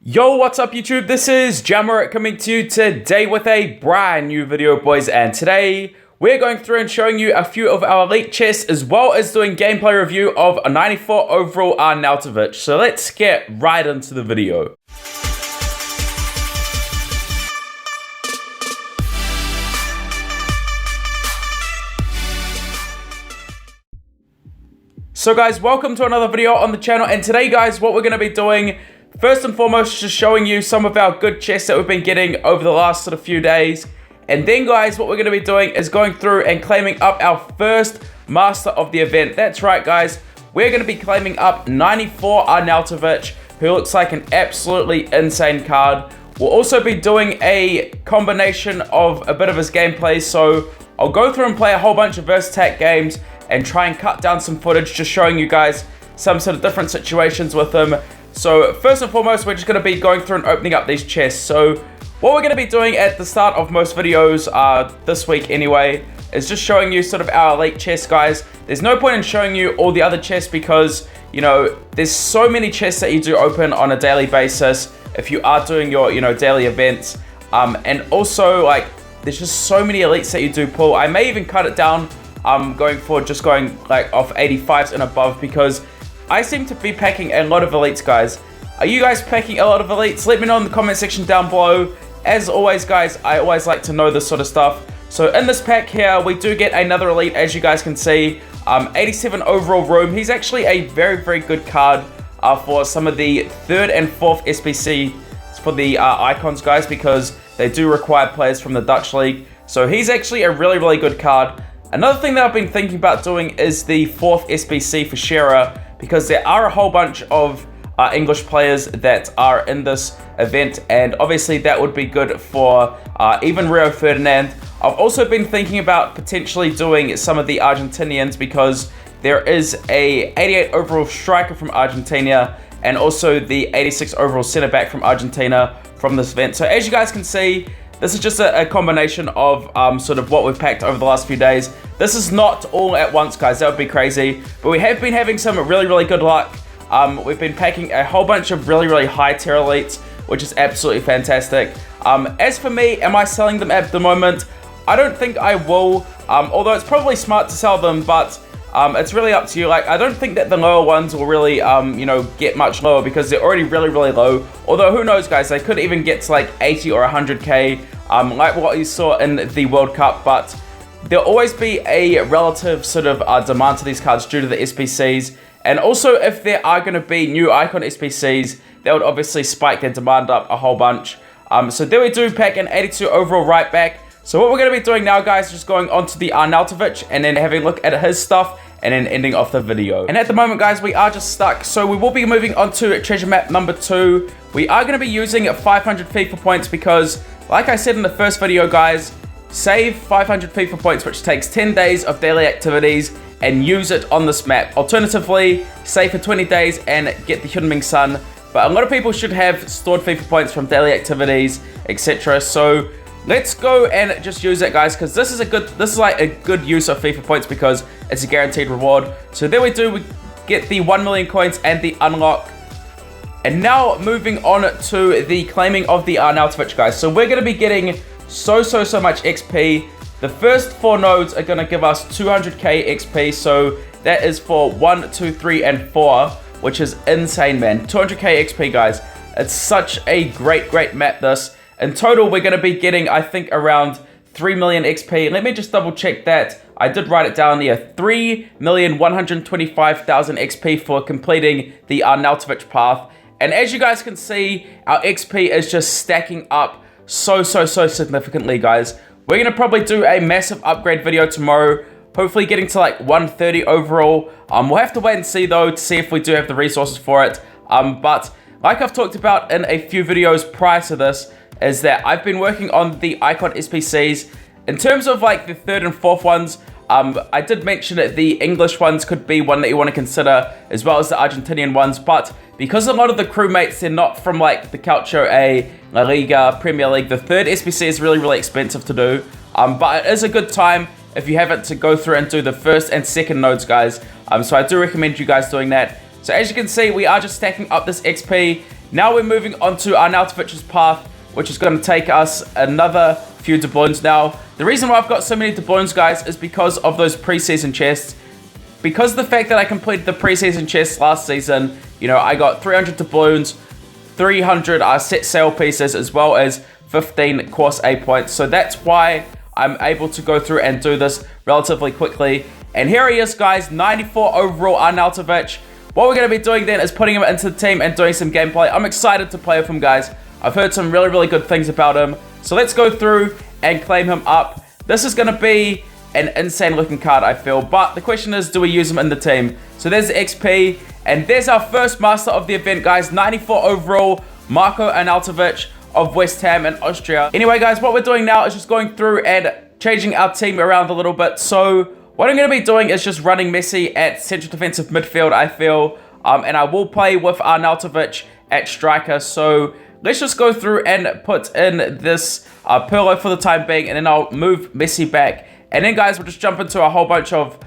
Yo, what's up YouTube? This is Jammerit coming to you today with a brand new video, boys, and today we're going through and showing you a few of our elite chests as well as doing gameplay review of a 94 overall ARNAUTOVIĆ. So let's get right into the video. So guys, welcome to another video on the channel, and today guys, what we're going to be doing, first and foremost, just showing you some of our good chests that we've been getting over the last few days. And then guys, what we're going to be doing is going through and claiming up our first master of the event. That's right guys, we're going to be claiming up 94 ARNAUTOVIĆ, who looks like an absolutely insane card. We'll also be doing a combination of a bit of his gameplay, so I'll go through and play a whole bunch of versus attack games and try and cut down some footage, just showing you guys some different situations with him. So first and foremost, we're just going to be going through and opening up these chests. So what we're going to be doing at the start of most videos this week anyway, is just showing you our elite chests, guys. There's no point in showing you all the other chests because, you know, there's so many chests that you do open on a daily basis if you are doing your, daily events. And also, like, there's just so many elites that you do pull. I may even cut it down going forward, just going like off 85s and above, because I seem to be packing a lot of elites, guys. Are you guys packing a lot of elites? Let me know in the comment section down below. As always, guys, I always like to know this sort of stuff. So in this pack here, we do get another elite, as you guys can see. 87 overall room. He's actually a very, very good card for some of the 3rd and 4th SBC for the icons, guys, because they do require players from the Dutch League. So he's actually a really, really good card. Another thing that I've been thinking about doing is the 4th SBC for Shearer, because there are a whole bunch of English players that are in this event, and obviously that would be good for even Rio Ferdinand. I've also been thinking about potentially doing some of the Argentinians, because there is a 88 overall striker from Argentina and also the 86 overall center back from Argentina from this event. So as you guys can see, this is just a combination of what we've packed over the last few days. This is not all at once, guys. That would be crazy. But we have been having some really, really good luck. We've been packing a whole bunch of really, really high tier elites, which is absolutely fantastic. As for me, am I selling them at the moment? I don't think I will, although it's probably smart to sell them, but it's really up to you. Like, I don't think that the lower ones will really, get much lower, because they're already really, really low. Although, who knows, guys, they could even get to like 80 or 100k, like what you saw in the World Cup. But there'll always be a relative demand to these cards due to the SBCs. And also, if there are going to be new icon SBCs, that would obviously spike their demand up a whole bunch. So there we do, pack an 82 overall right back. So what we're going to be doing now, guys, is just going on to the ARNAUTOVIČ and then having a look at his stuff and then ending off the video. And at the moment, guys, we are just stuck. So we will be moving on to treasure map number 2. We are going to be using 500 FIFA points because, like I said in the first video, guys, save 500 FIFA points, which takes 10 days of daily activities, and use it on this map. Alternatively, save for 20 days and get the Hyunmin Sun. But a lot of people should have stored FIFA points from daily activities, etc. So let's go and just use it, guys, because this is like a good use of FIFA points because it's a guaranteed reward. So there we do, we get the 1 million coins and the unlock. And now moving on to the claiming of the ARNAUTOVIČ, guys. So we're going to be getting so much XP. The first 4 nodes are going to give us 200k XP, so that is for 1, 2, 3, and 4, which is insane, man. 200k XP, guys. It's such a great map, this. In total, we're going to be getting, I think, around 3 million XP. Let me just double check that. I did write it down here. 3,125,000 XP for completing the ARNAUTOVIČ path. And as you guys can see, our XP is just stacking up so significantly, guys. We're going to probably do a massive upgrade video tomorrow, hopefully getting to like 130 overall. We'll have to wait and see, though, to see if we do have the resources for it. But like I've talked about in a few videos prior to this, is that I've been working on the icon SBCs. In terms of like the 3rd and 4th ones, I did mention that the English ones could be one that you want to consider, as well as the Argentinian ones. But because a lot of the crewmates, they're not from like the Calcio A, La Liga, Premier League, the 3rd SBC is really expensive to do. But it is a good time if you haven't to go through and do the 1st and 2nd nodes, guys. So I do recommend you guys doing that. So as you can see, we are just stacking up this XP. Now we're moving on to ARNAUTOVIC's path, which is going to take us another few doubloons. Now, the reason why I've got so many doubloons, guys, is because of those preseason chests. Because of the fact that I completed the preseason chests last season, you know, I got 300 doubloons, 300 set sail pieces, as well as 15 course A points. So that's why I'm able to go through and do this relatively quickly. And here he is, guys, 94 overall ARNAUTOVIC. What we're going to be doing then is putting him into the team and doing some gameplay. I'm excited to play with him, guys. I've heard some really, really good things about him. So let's go through and claim him up. This is going to be an insane looking card, I feel. But the question is, do we use him in the team? So there's the XP. And there's our first master of the event, guys. 94 overall, Marco ARNAUTOVIC of West Ham in Austria. Anyway, guys, what we're doing now is just going through and changing our team around a little bit. So what I'm going to be doing is just running Messi at central defensive midfield, I feel. And I will play with ARNAUTOVIC at striker. So let's just go through and put in this Pirlo for the time being. And then I'll move Messi back. And then, guys, we'll just jump into a whole bunch of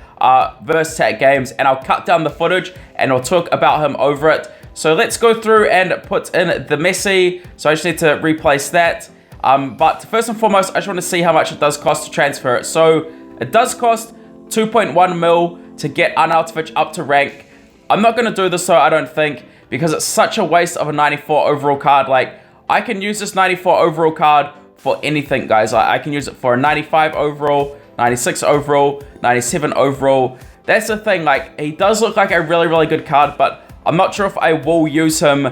verse tag games. And I'll cut down the footage and I'll talk about him over it. So let's go through and put in the Messi. So I just need to replace that. But first and foremost, I just want to see how much it does cost to transfer it. So it does cost 2.1 mil to get ARNAUTOVIC up to rank. I'm not going to do this, though, I don't think, because it's such a waste of a 94 overall card. Like, I can use this 94 overall card for anything, guys. Like, I can use it for a 95 overall, 96 overall, 97 overall. That's the thing. Like, he does look like a really, really good card, but I'm not sure if I will use him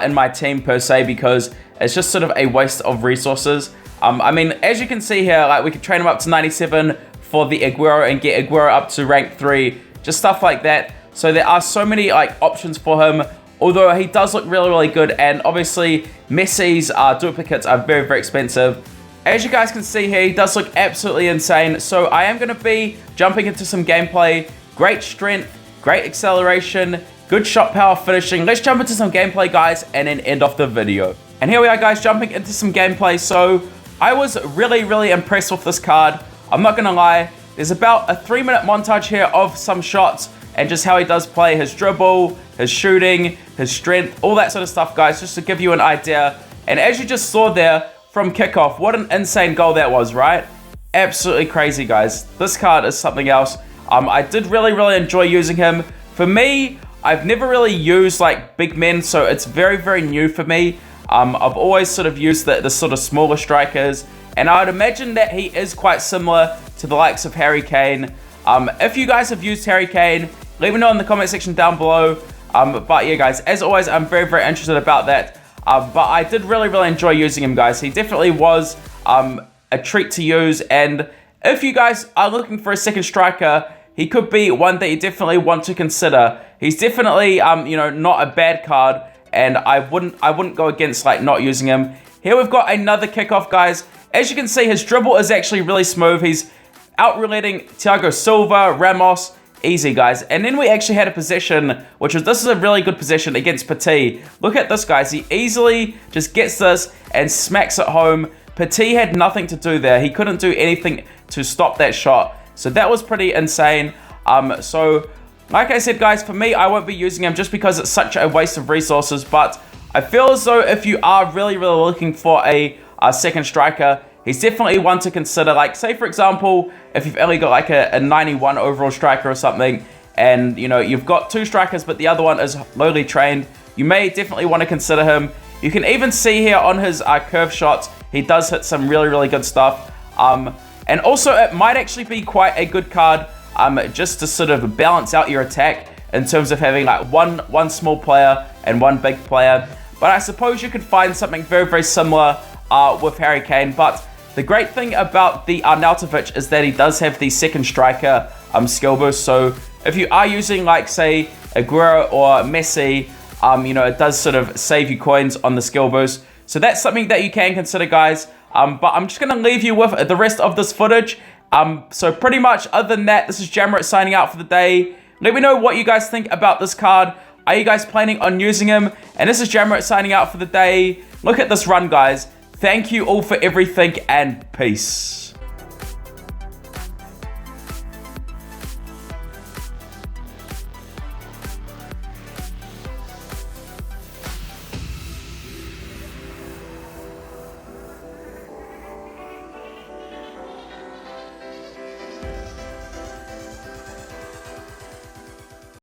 in my team per se, because it's just sort of a waste of resources. I mean, as you can see here, like, we could train him up to 97 for the Aguero and get Aguero up to rank 3, just stuff like that. So there are so many like options for him, although he does look really, really good. And obviously Messi's duplicates are very, very expensive. As you guys can see here, he does look absolutely insane. So I am going to be jumping into some gameplay. Great strength, great acceleration, good shot power finishing. Let's jump into some gameplay, guys, and then end off the video. And here we are, guys, jumping into some gameplay. So I was really, really impressed with this card. I'm not going to lie. There's about a 3-minute montage here of some shots and just how he does play, his dribble, his shooting, his strength, all that sort of stuff, guys, just to give you an idea. And as you just saw there from kickoff, what an insane goal that was, right? Absolutely crazy, guys. This card is something else. I did really, really enjoy using him. For me, I've never really used like big men, so it's very, very new for me. I've always sort of used the sort of smaller strikers, and I would imagine that he is quite similar to the likes of Harry Kane. If you guys have used Harry Kane, let me know in the comment section down below. But yeah, guys, as always, I'm very, very interested about that. But I did really, really enjoy using him, guys. He definitely was a treat to use. And if you guys are looking for a second striker, he could be one that you definitely want to consider. He's definitely, you know, not a bad card, and I wouldn't go against like not using him. Here we've got another kickoff, guys. As you can see, his dribble is actually really smooth. He's out-relating Thiago Silva, Ramos. Easy, guys. And then we actually had a possession, which was, this is a really good possession against Petit. Look at this, guys. He easily just gets this and smacks it home. Petit had nothing to do there. He couldn't do anything to stop that shot. So that was pretty insane. So like I said, guys, for me, I won't be using him just because it's such a waste of resources. But I feel as though if you are really, really looking for a second striker, he's definitely one to consider. Like, say, for example, if you've only got like a 91 overall striker or something, and, you know, you've got 2 strikers, but the other one is lowly trained, you may definitely want to consider him. You can even see here on his curve shots, he does hit some really, really good stuff. And also, it might actually be quite a good card just to sort of balance out your attack in terms of having like one small player and one big player. But I suppose you could find something very, very similar with Harry Kane. But the great thing about the ARNAUTOVIC is that he does have the second striker skill boost. So if you are using like, say, Aguero or Messi, you know, it does sort of save you coins on the skill boost. So that's something that you can consider, guys. But I'm just going to leave you with the rest of this footage. So pretty much other than that, this is Jammerit signing out for the day. Let me know what you guys think about this card. Are you guys planning on using him? And this is Jammerit signing out for the day. Look at this run, guys. Thank you all for everything, and peace.